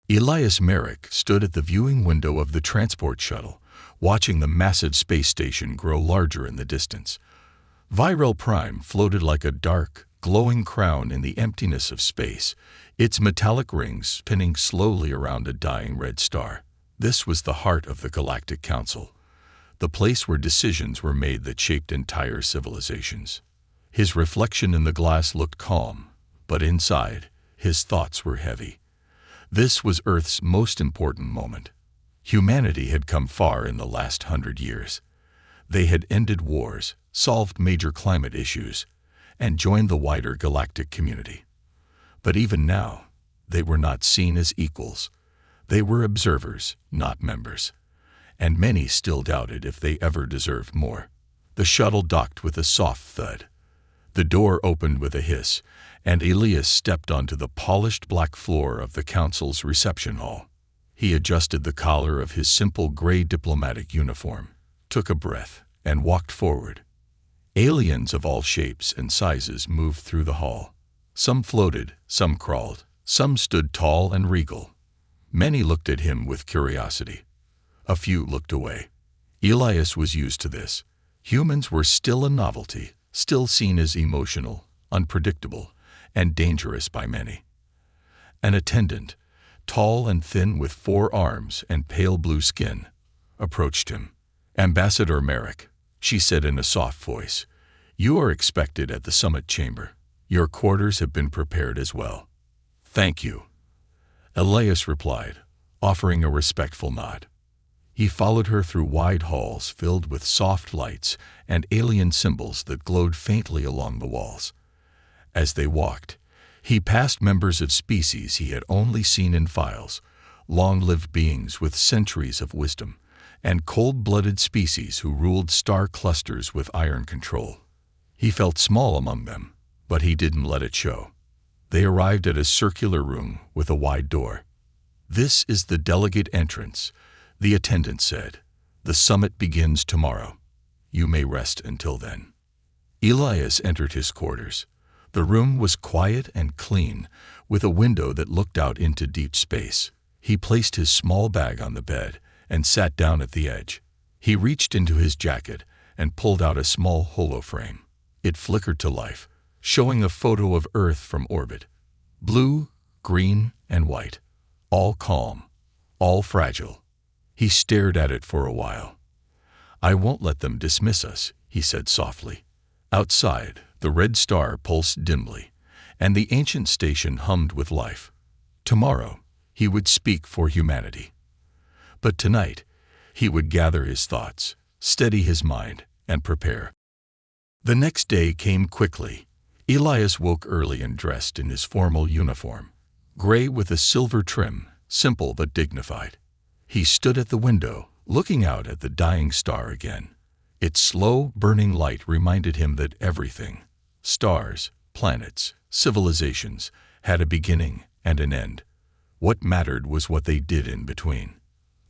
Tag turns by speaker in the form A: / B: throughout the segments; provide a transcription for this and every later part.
A: Elias Merrick stood at the viewing window of the transport shuttle, watching the massive space station grow larger in the distance. Viral Prime floated like a dark, glowing crown in the emptiness of space, its metallic rings spinning slowly around a dying red star. This was the heart of the Galactic Council, the place where decisions were made that shaped entire civilizations. His reflection in the glass looked calm, but inside, his thoughts were heavy. This was Earth's most important moment. Humanity had come far in the last 100 years. They had ended wars, solved major climate issues, and joined the wider galactic community. But even now, they were not seen as equals. They were observers, not members. And many still doubted if they ever deserved more. The shuttle docked with a soft thud. The door opened with a hiss, and Elias stepped onto the polished black floor of the council's reception hall. He adjusted the collar of his simple gray diplomatic uniform, took a breath, and walked forward. Aliens of all shapes and sizes moved through the hall. Some floated, some crawled, some stood tall and regal. Many looked at him with curiosity. A few looked away. Elias was used to this. Humans were still a novelty, still seen as emotional, unpredictable, and dangerous by many. An attendant, tall and thin with 4 arms and pale blue skin, approached him. "Ambassador Merrick," she said in a soft voice, "you are expected at the summit chamber. Your quarters have been prepared as well." "Thank you," Elias replied, offering a respectful nod. He followed her through wide halls filled with soft lights and alien symbols that glowed faintly along the walls. As they walked, he passed members of species he had only seen in files, long-lived beings with centuries of wisdom, and cold-blooded species who ruled star clusters with iron control. He felt small among them, but he didn't let it show. They arrived at a circular room with a wide door. "This is the delegate entrance," the attendant said. "The summit begins tomorrow. You may rest until then." Elias entered his quarters. The room was quiet and clean, with a window that looked out into deep space. He placed his small bag on the bed and sat down at the edge. He reached into his jacket and pulled out a small holoframe. It flickered to life, showing a photo of Earth from orbit. Blue, green, and white. All calm, all fragile. He stared at it for a while. "I won't let them dismiss us," he said softly. Outside, the red star pulsed dimly, and the ancient station hummed with life. Tomorrow, he would speak for humanity. But tonight, he would gather his thoughts, steady his mind, and prepare. The next day came quickly. Elias woke early and dressed in his formal uniform, gray with a silver trim, simple but dignified. He stood at the window, looking out at the dying star again. Its slow, burning light reminded him that everything, stars, planets, civilizations, had a beginning and an end. What mattered was what they did in between.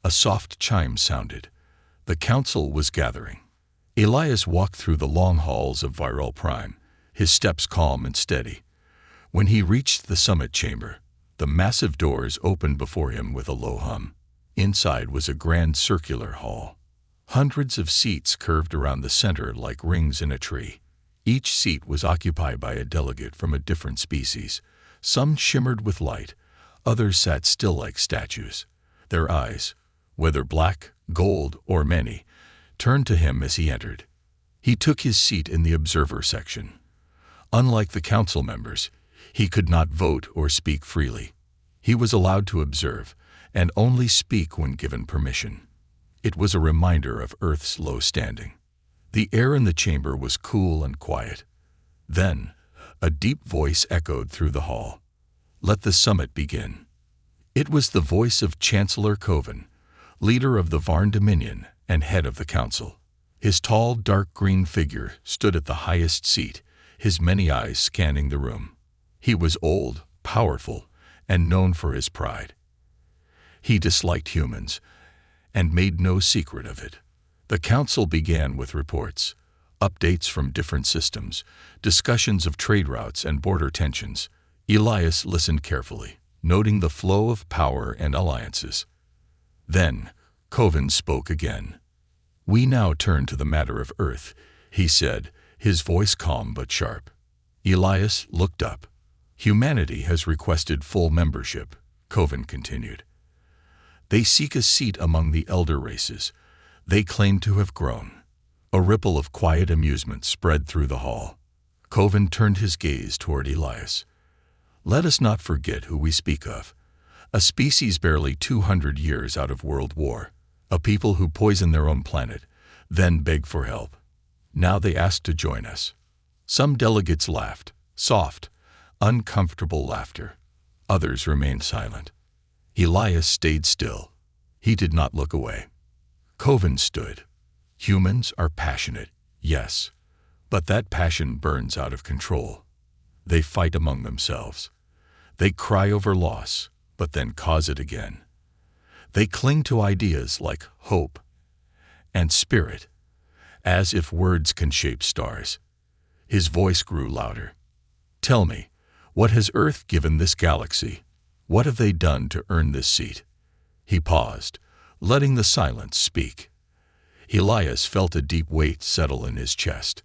A: A soft chime sounded. The council was gathering. Elias walked through the long halls of Viral Prime, his steps calm and steady. When he reached the summit chamber, the massive doors opened before him with a low hum. Inside was a grand circular hall. Hundreds of seats curved around the center like rings in a tree. Each seat was occupied by a delegate from a different species. Some shimmered with light, others sat still like statues. Their eyes, whether black, gold, or many, turned to him as he entered. He took his seat in the observer section. Unlike the council members, he could not vote or speak freely. He was allowed to observe, and only speak when given permission. It was a reminder of Earth's low standing. The air in the chamber was cool and quiet. Then, a deep voice echoed through the hall. "Let the summit begin." It was the voice of Chancellor Coven, leader of the Varn Dominion and head of the council. His tall, dark green figure stood at the highest seat, his many eyes scanning the room. He was old, powerful, and known for his pride. He disliked humans, and made no secret of it. The council began with reports, updates from different systems, discussions of trade routes and border tensions. Elias listened carefully, noting the flow of power and alliances. Then, Coven spoke again. "We now turn to the matter of Earth," he said, his voice calm but sharp. Elias looked up. "Humanity has requested full membership," Coven continued. "They seek a seat among the elder races. They claim to have grown." A ripple of quiet amusement spread through the hall. Coven turned his gaze toward Elias. "Let us not forget who we speak of. A species barely 200 years out of World War. A people who poison their own planet, then beg for help. Now they ask to join us." Some delegates laughed, soft, uncomfortable laughter. Others remained silent. Elias stayed still. He did not look away. Coven stood. "Humans are passionate, yes, but that passion burns out of control. They fight among themselves. They cry over loss, but then cause it again. They cling to ideas like hope and spirit, as if words can shape stars." His voice grew louder. "Tell me, what has Earth given this galaxy? What have they done to earn this seat?" He paused, letting the silence speak. Elias felt a deep weight settle in his chest.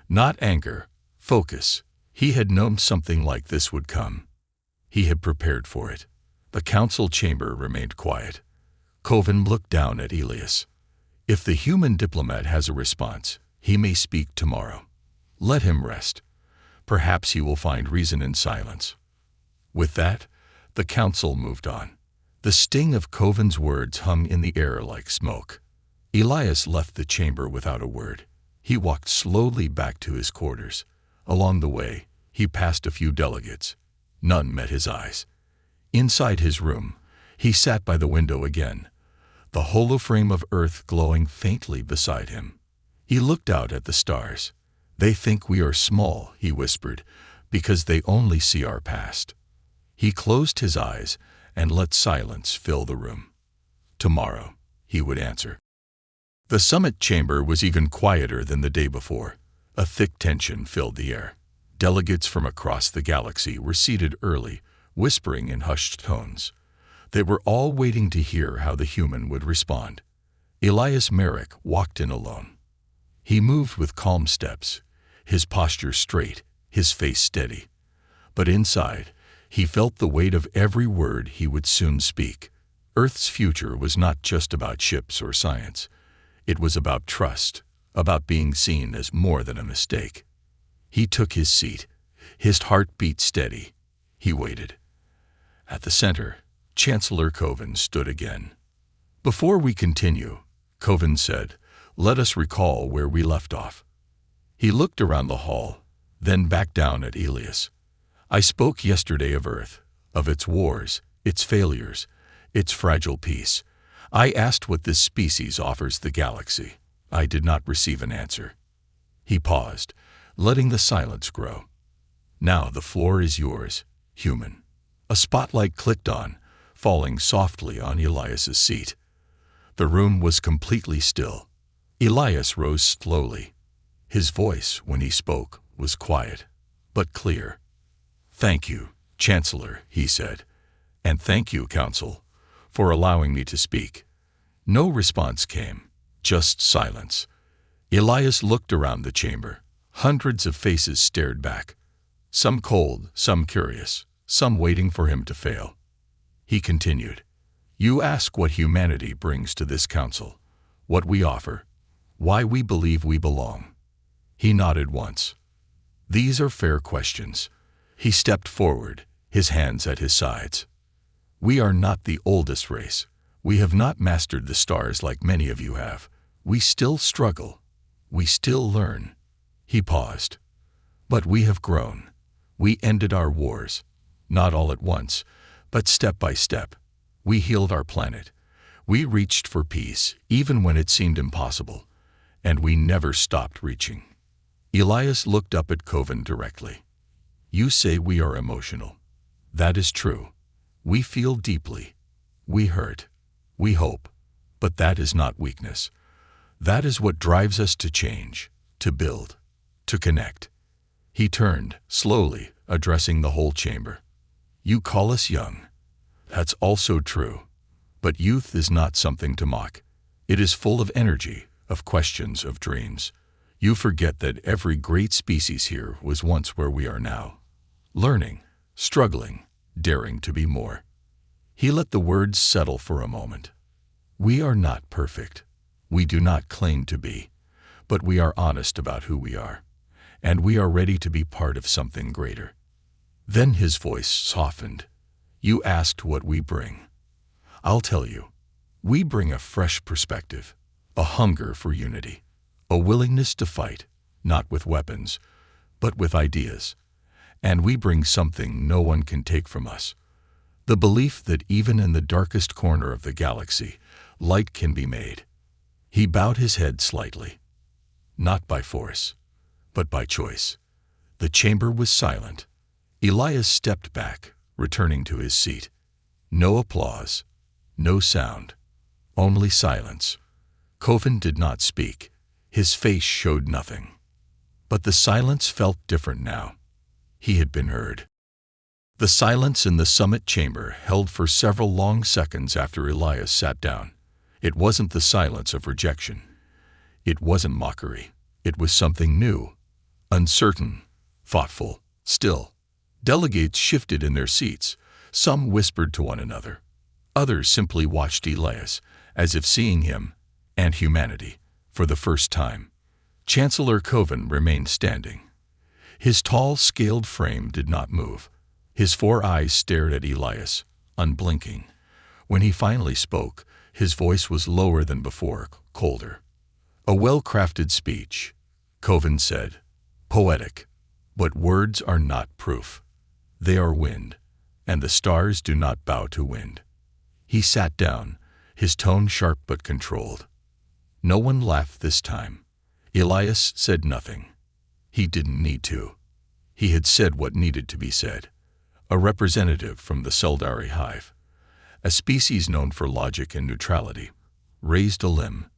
A: Not anger, focus. He had known something like this would come. He had prepared for it. The council chamber remained quiet. Coven looked down at Elias. "If the human diplomat has a response, he may speak tomorrow. Let him rest. Perhaps he will find reason in silence." With that, the council moved on. The sting of Coven's words hung in the air like smoke. Elias left the chamber without a word. He walked slowly back to his quarters. Along the way, he passed a few delegates. None met his eyes. Inside his room, he sat by the window again, the holoframe of Earth glowing faintly beside him. He looked out at the stars. "They think we are small," he whispered, "because they only see our past." He closed his eyes and let silence fill the room. "Tomorrow," he would answer. The summit chamber was even quieter than the day before. A thick tension filled the air. Delegates from across the galaxy were seated early, whispering in hushed tones. They were all waiting to hear how the human would respond. Elias Merrick walked in alone. He moved with calm steps, his posture straight, his face steady. But inside, he felt the weight of every word he would soon speak. Earth's future was not just about ships or science. It was about trust, about being seen as more than a mistake. He took his seat, his heart beat steady. He waited. At the center, Chancellor Coven stood again. "Before we continue," Coven said, "let us recall where we left off." He looked around the hall, then back down at Elias. "I spoke yesterday of Earth, of its wars, its failures, its fragile peace. I asked what this species offers the galaxy. I did not receive an answer." He paused, letting the silence grow. "Now the floor is yours, human." A spotlight clicked on, falling softly on Elias's seat. The room was completely still. Elias rose slowly. His voice, when he spoke, was quiet, but clear. "Thank you, Chancellor," he said, "and thank you, Council, for allowing me to speak." No response came, just silence. Elias looked around the chamber. Hundreds of faces stared back, some cold, some curious, some waiting for him to fail. He continued, "You ask what humanity brings to this council, what we offer, why we believe we belong." He nodded once. "These are fair questions." He stepped forward, his hands at his sides. "We are not the oldest race. We have not mastered the stars like many of you have. We still struggle. We still learn." He paused. "But we have grown. We ended our wars, not all at once, but step by step. We healed our planet. We reached for peace, even when it seemed impossible. And we never stopped reaching." Elias looked up at Coven directly. "You say we are emotional. That is true. We feel deeply. We hurt. We hope. But that is not weakness. That is what drives us to change, to build, to connect." He turned, slowly, addressing the whole chamber. "You call us young. That's also true. But youth is not something to mock. It is full of energy, of questions, of dreams. You forget that every great species here was once where we are now. Learning, struggling, daring to be more. He let the words settle for a moment. We are not perfect. We do not claim to be. But we are honest about who we are. And we are ready to be part of something greater. Then his voice softened. You asked what we bring. I'll tell you. We bring a fresh perspective, a hunger for unity, a willingness to fight, not with weapons, but with ideas. And we bring something no one can take from us. The belief that even in the darkest corner of the galaxy, light can be made. He bowed his head slightly. Not by force, but by choice. The chamber was silent. Elias stepped back, returning to his seat. No applause, no sound, only silence. Coven did not speak. His face showed nothing. But the silence felt different now. He had been heard. The silence in the summit chamber held for several long seconds after Elias sat down. It wasn't the silence of rejection. It wasn't mockery. It was something new, uncertain, thoughtful, still. Delegates shifted in their seats. Some whispered to one another. Others simply watched Elias, as if seeing him, and humanity, for the first time. Chancellor Coven remained standing. His tall, scaled frame did not move. His 4 eyes stared at Elias, unblinking. When he finally spoke, his voice was lower than before, colder. A well-crafted speech, Coven said. Poetic. But words are not proof. They are wind, and the stars do not bow to wind. He sat down, his tone sharp but controlled. No one laughed this time. Elias said nothing. He didn't need to. He had said what needed to be said. A representative from the Seldari hive, a species known for logic and neutrality, raised a limb.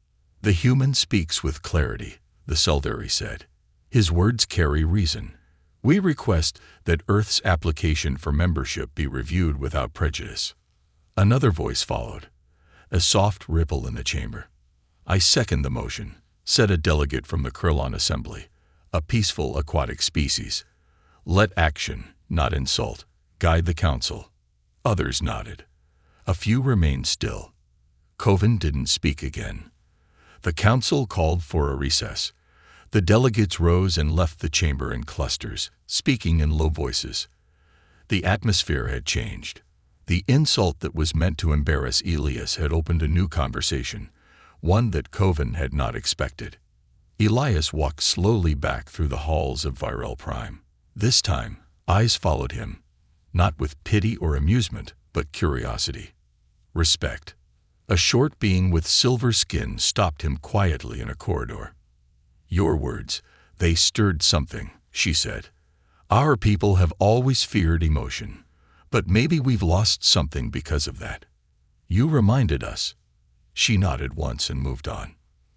A: The human speaks with clarity, the Seldari said. His words carry reason. We request that Earth's application for membership be reviewed without prejudice. Another voice followed, a soft ripple in the chamber. I second the motion, said a delegate from the Krillon Assembly, a peaceful aquatic species. Let action, not insult, guide the council. Others nodded. A few remained still. Coven didn't speak again. The council called for a recess. The delegates rose and left the chamber in clusters, speaking in low voices. The atmosphere had changed. The insult that was meant to embarrass Elias had opened a new conversation, one that Coven had not expected. Elias walked slowly back through the halls of Virel Prime. This time, eyes followed him, not with pity or amusement, but curiosity. Respect. A short being with silver skin stopped him quietly in a corridor. Your words, they stirred something, she said. Our people have always feared emotion, but maybe we've lost something because of that. You reminded us. She nodded once and moved on.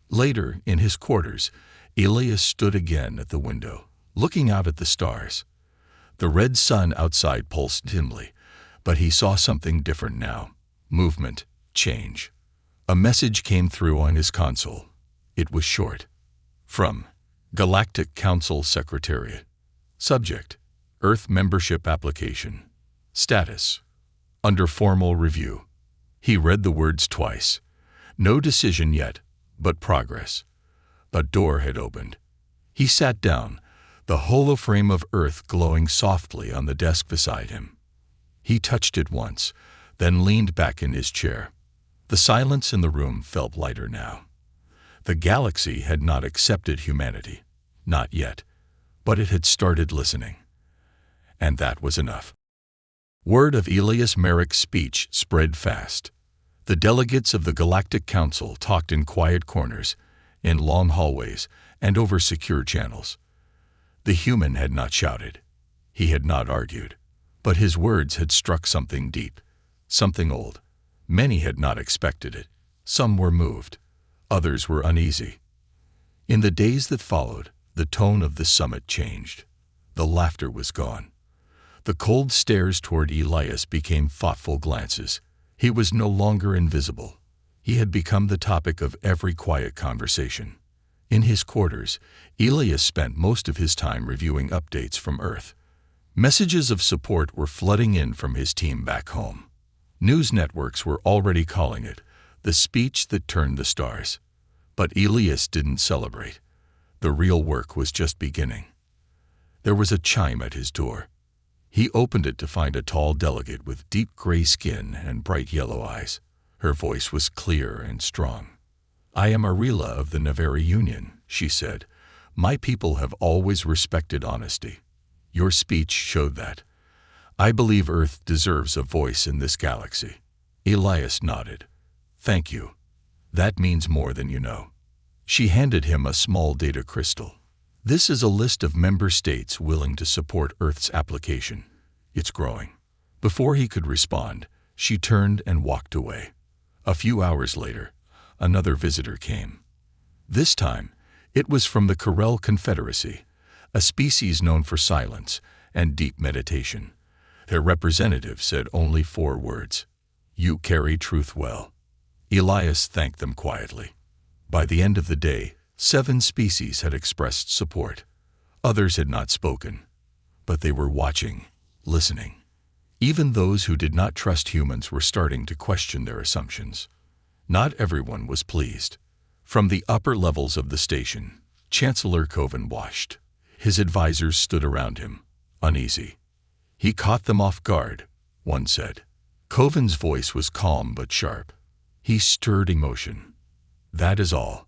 A: Later, in his quarters, Elias stood again at the window, looking out at the stars. The red sun outside pulsed dimly, but he saw something different now. Movement, change. A message came through on his console. It was short. From Galactic Council Secretariat. Subject: Earth Membership Application. Status: under formal review. He read the words twice. No decision yet, but progress. A door had opened. He sat down, the holoframe of Earth glowing softly on the desk beside him. He touched it once, then leaned back in his chair. The silence in the room felt lighter now. The galaxy had not accepted humanity, not yet, but it had started listening. And that was enough. Word of Elias Merrick's speech spread fast. The delegates of the Galactic Council talked in quiet corners, in long hallways, and over secure channels. The human had not shouted. He had not argued. But his words had struck something deep, something old. Many had not expected it. Some were moved. Others were uneasy. In the days that followed, the tone of the summit changed. The laughter was gone. The cold stares toward Elias became thoughtful glances. He was no longer invisible. He had become the topic of every quiet conversation. In his quarters, Elias spent most of his time reviewing updates from Earth. Messages of support were flooding in from his team back home. News networks were already calling it the speech that turned the stars. But Elias didn't celebrate. The real work was just beginning. There was a chime at his door. He opened it to find a tall delegate with deep gray skin and bright yellow eyes. Her voice was clear and strong. "I am Arila of the Naveri Union," she said. "My people have always respected honesty. Your speech showed that. I believe Earth deserves a voice in this galaxy." Elias nodded. "Thank you. That means more than you know." She handed him a small data crystal. "This is a list of member states willing to support Earth's application. It's growing." Before he could respond, she turned and walked away. A few hours later, another visitor came. This time, it was from the Corel Confederacy, a species known for silence and deep meditation. Their representative said only 4 words: "You carry truth well." Elias thanked them quietly. By the end of the day, 7 species had expressed support. Others had not spoken, but they were watching, listening. Even those who did not trust humans were starting to question their assumptions. Not everyone was pleased. From the upper levels of the station, Chancellor Coven watched. His advisors stood around him, uneasy. "He caught them off guard," one said. Coven's voice was calm but sharp. "He stirred emotion. That is all."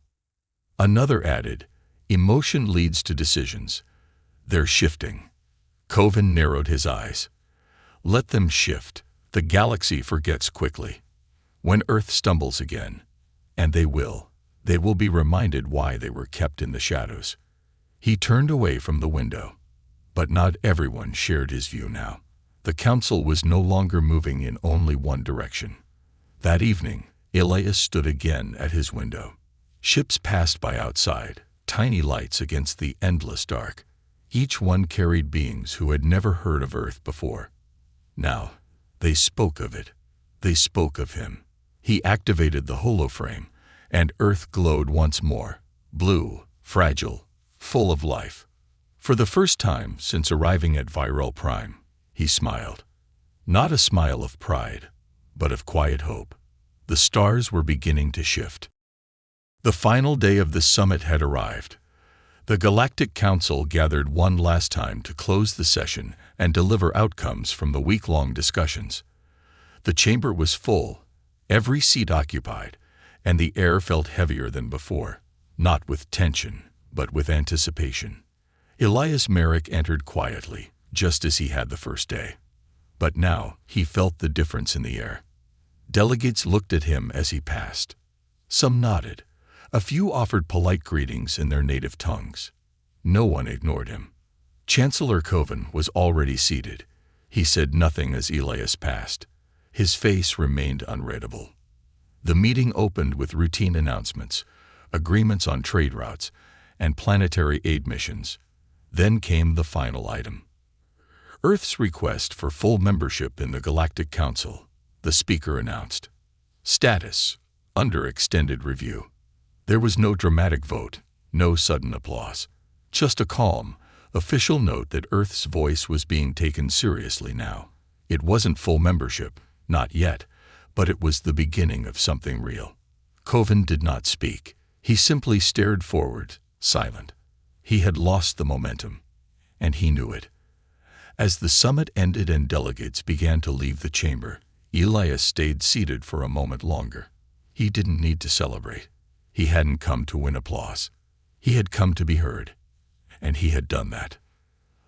A: Another added, "Emotion leads to decisions. They're shifting." Coven narrowed his eyes. "Let them shift. The galaxy forgets quickly. When Earth stumbles again, and they will be reminded why they were kept in the shadows." He turned away from the window. But not everyone shared his view now. The council was no longer moving in only one direction. That evening, Elias stood again at his window. Ships passed by outside, tiny lights against the endless dark. Each one carried beings who had never heard of Earth before. Now, they spoke of it. They spoke of him. He activated the holoframe, and Earth glowed once more, blue, fragile, full of life. For the first time since arriving at Viral Prime, he smiled. Not a smile of pride, but of quiet hope. The stars were beginning to shift. The final day of the summit had arrived. The Galactic Council gathered one last time to close the session and deliver outcomes from the week-long discussions. The chamber was full, every seat occupied, and the air felt heavier than before, not with tension, but with anticipation. Elias Merrick entered quietly, just as he had the first day. But now he felt the difference in the air. Delegates looked at him as he passed. Some nodded. A few offered polite greetings in their native tongues. No one ignored him. Chancellor Coven was already seated. He said nothing as Elias passed. His face remained unreadable. The meeting opened with routine announcements, agreements on trade routes, and planetary aid missions. Then came the final item. Earth's request for full membership in the Galactic Council, the speaker announced. Status: under extended review. There was no dramatic vote, no sudden applause. Just a calm, official note that Earth's voice was being taken seriously now. It wasn't full membership, not yet, but it was the beginning of something real. Coven did not speak. He simply stared forward, silent. He had lost the momentum, and he knew it. As the summit ended and delegates began to leave the chamber, Elias stayed seated for a moment longer. He didn't need to celebrate. He hadn't come to win applause. He had come to be heard, and he had done that.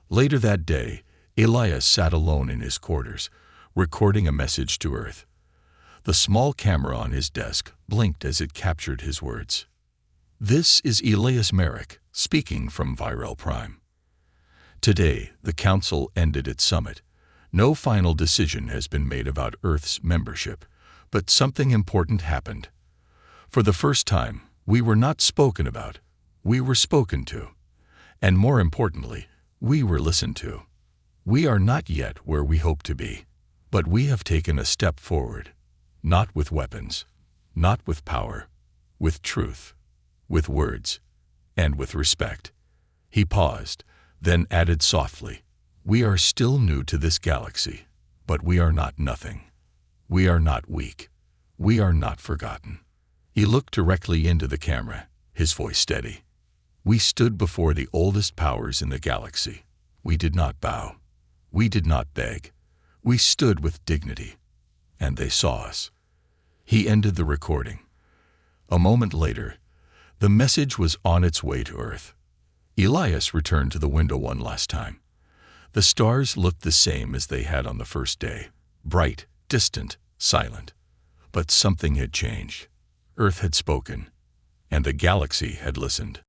A: Later that day, Elias sat alone in his quarters, recording a message to Earth. The small camera on his desk blinked as it captured his words. This is Elias Merrick, speaking from Viral Prime. Today, the Council ended its summit. No final decision has been made about Earth's membership, but something important happened. For the first time, we were not spoken about, we were spoken to. And more importantly, we were listened to. We are not yet where we hope to be, but we have taken a step forward, not with weapons, not with power, with truth, with words, and with respect." He paused, then added softly, "We are still new to this galaxy, but we are not nothing. We are not weak. We are not forgotten." He looked directly into the camera, his voice steady. "We stood before the oldest powers in the galaxy. We did not bow. We did not beg. We stood with dignity, and they saw us." He ended the recording. A moment later, the message was on its way to Earth. Elias returned to the window one last time. The stars looked the same as they had on the first day, bright, distant, silent. But something had changed. Earth had spoken, and the galaxy had listened.